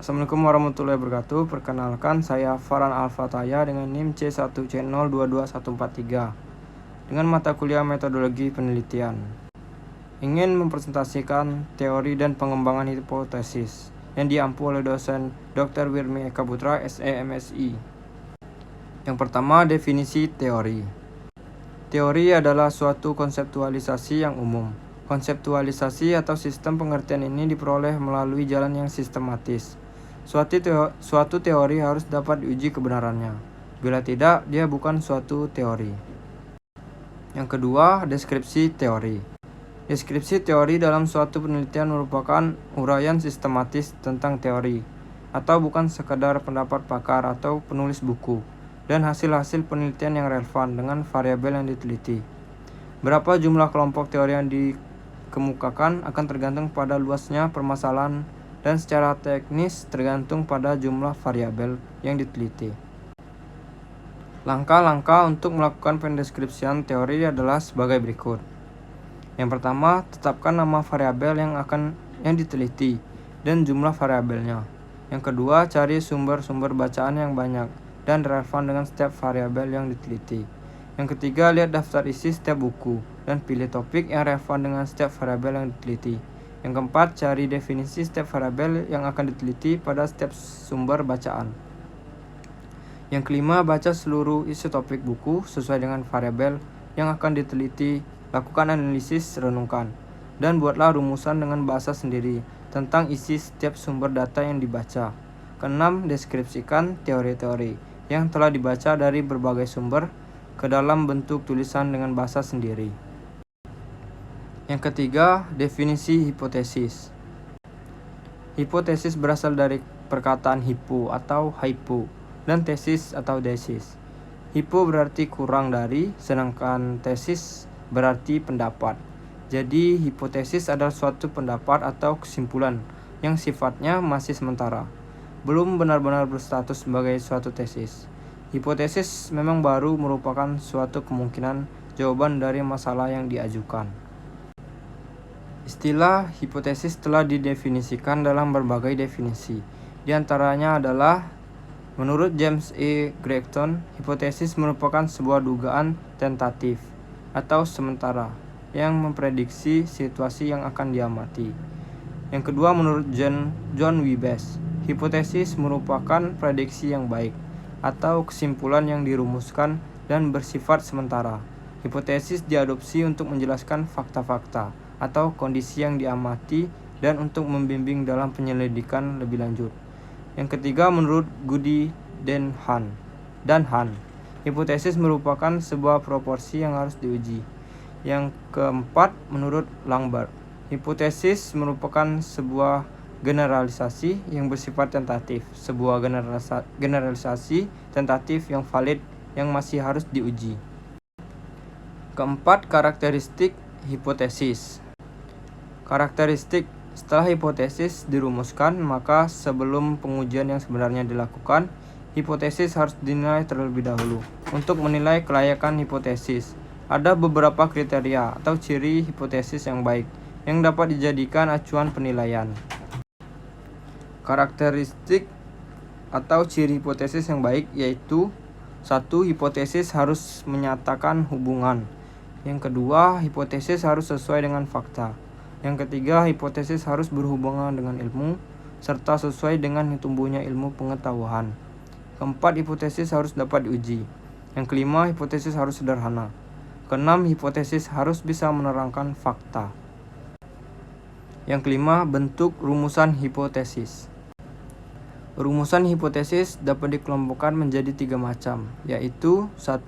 Assalamualaikum warahmatullahi wabarakatuh. Perkenalkan, saya Farhan Al-Fataya dengan NIM C1C022143 dengan mata kuliah metodologi penelitian. Ingin mempresentasikan teori dan pengembangan hipotesis yang diampu oleh dosen Dr. Wirmi Eka Putra, SE MSI. Yang pertama, definisi teori. Teori adalah suatu konseptualisasi yang umum. Konseptualisasi atau sistem pengertian ini diperoleh melalui jalan yang sistematis. Suatu teori harus dapat diuji kebenarannya. Bila tidak, dia bukan suatu teori. Yang kedua, deskripsi teori. Deskripsi teori dalam suatu penelitian merupakan uraian sistematis tentang teori, atau bukan sekadar pendapat pakar atau penulis buku, dan hasil-hasil penelitian yang relevan dengan variabel yang diteliti. Berapa jumlah kelompok teori yang dikemukakan akan tergantung pada luasnya permasalahan dan secara teknis tergantung pada jumlah variabel yang diteliti. Langkah-langkah untuk melakukan pendeskripsian teori adalah sebagai berikut. Yang pertama, tetapkan nama variabel yang diteliti dan jumlah variabelnya. Yang kedua, cari sumber-sumber bacaan yang banyak dan relevan dengan setiap variabel yang diteliti. Yang ketiga, lihat daftar isi setiap buku dan pilih topik yang relevan dengan setiap variabel yang diteliti. Yang keempat, cari definisi setiap variabel yang akan diteliti pada setiap sumber bacaan. Yang kelima, baca seluruh isi topik buku sesuai dengan variabel yang akan diteliti, lakukan analisis, renungkan, dan buatlah rumusan dengan bahasa sendiri tentang isi setiap sumber data yang dibaca. Keenam, deskripsikan teori-teori yang telah dibaca dari berbagai sumber ke dalam bentuk tulisan dengan bahasa sendiri. Yang ketiga, definisi hipotesis. Hipotesis berasal dari perkataan hypo atau hypo dan tesis atau desis. Hypo berarti kurang dari, sedangkan tesis berarti pendapat. Jadi, hipotesis adalah suatu pendapat atau kesimpulan yang sifatnya masih sementara, belum benar-benar berstatus sebagai suatu tesis. Hipotesis memang baru merupakan suatu kemungkinan jawaban dari masalah yang diajukan. Istilah hipotesis telah didefinisikan dalam berbagai definisi. Di antaranya adalah, menurut James E. Crichton, hipotesis merupakan sebuah dugaan tentatif atau sementara yang memprediksi situasi yang akan diamati. Yang kedua, menurut John Webes, hipotesis merupakan prediksi yang baik atau kesimpulan yang dirumuskan dan bersifat sementara. Hipotesis diadopsi untuk menjelaskan fakta-fakta atau kondisi yang diamati dan untuk membimbing dalam penyelidikan lebih lanjut. Yang ketiga, menurut Goody dan Han, hipotesis merupakan sebuah proporsi yang harus diuji. Yang keempat, menurut Langberg, hipotesis merupakan sebuah generalisasi yang bersifat tentatif, sebuah generalisasi tentatif yang valid yang masih harus diuji. Keempat, karakteristik hipotesis. Karakteristik: setelah hipotesis dirumuskan, maka sebelum pengujian yang sebenarnya dilakukan, hipotesis harus dinilai terlebih dahulu. Untuk menilai kelayakan hipotesis, ada beberapa kriteria atau ciri hipotesis yang baik yang dapat dijadikan acuan penilaian. Karakteristik atau ciri hipotesis yang baik yaitu: 1. Hipotesis harus menyatakan hubungan. Yang kedua, hipotesis harus sesuai dengan fakta. Yang ketiga, hipotesis harus berhubungan dengan ilmu, serta sesuai dengan tumbuhnya ilmu pengetahuan. Keempat, hipotesis harus dapat diuji. Yang kelima, hipotesis harus sederhana. Keenam, hipotesis harus bisa menerangkan fakta. Yang kelima, bentuk rumusan hipotesis. Rumusan hipotesis dapat dikelompokkan menjadi 3 macam, yaitu 1.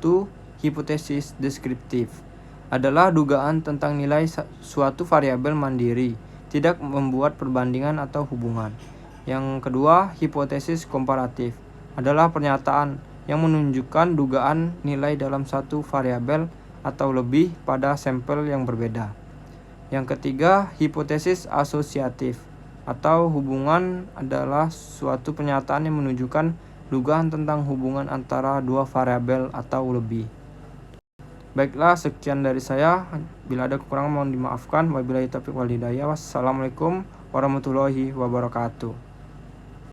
Hipotesis deskriptif adalah dugaan tentang nilai suatu variabel mandiri, tidak membuat perbandingan atau hubungan. Yang kedua, hipotesis komparatif adalah pernyataan yang menunjukkan dugaan nilai dalam satu variabel atau lebih pada sampel yang berbeda. Yang ketiga, hipotesis asosiatif atau hubungan adalah suatu pernyataan yang menunjukkan dugaan tentang hubungan antara dua variabel atau lebih. Baiklah, sekian dari saya. Bila ada kekurangan mohon dimaafkan. Wabillahi taufiq wal hidayah. Wassalamualaikum warahmatullahi wabarakatuh.